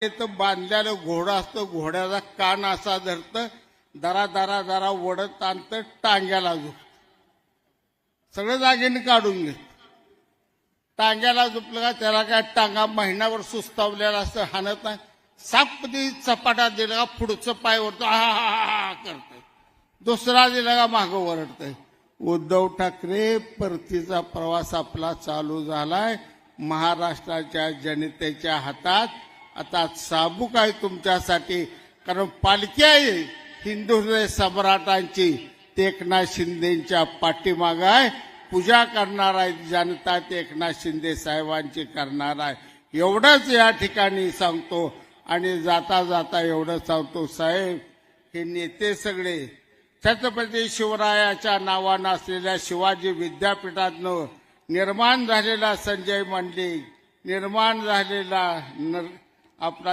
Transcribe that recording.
तर बांधलेलं घोडं असतं, घोड्याचा कान असा धरतं, दरा दरा दरा ओढत आणतं, टांग्याला झोपतं. सगळं जागेने काढून घेत. टांग्याला झोपलं का त्याला काय टांगा महिनाभर सुस्तावलेला असतं, हाणत नाही. सापदी चपाटा दिला का पुढचं पाय वरतो हा करतंय, दुसरा दिला का मागं वरडतंय. उद्धव ठाकरे परतीचा प्रवास आपला चालू झालाय. महाराष्ट्राच्या जनतेच्या हातात आता चाबूक आहे तुमच्यासाठी. कारण पालखी आहे हिंदू हृदय सम्राटांची, ते एकनाथ शिंदेच्या पाठीमाग आहे. पूजा करणार आहे जनता, ते एकनाथ शिंदे साहेबांची करणार आहे. एवढंच या ठिकाणी सांगतो. आणि जाता जाता एवढं सांगतो, साहेब हे नेते सगळे छत्रपती शिवरायाच्या नावानं असलेल्या शिवाजी विद्यापीठातनं निर्माण झालेला संजय मंडलिक, निर्माण झालेला आपला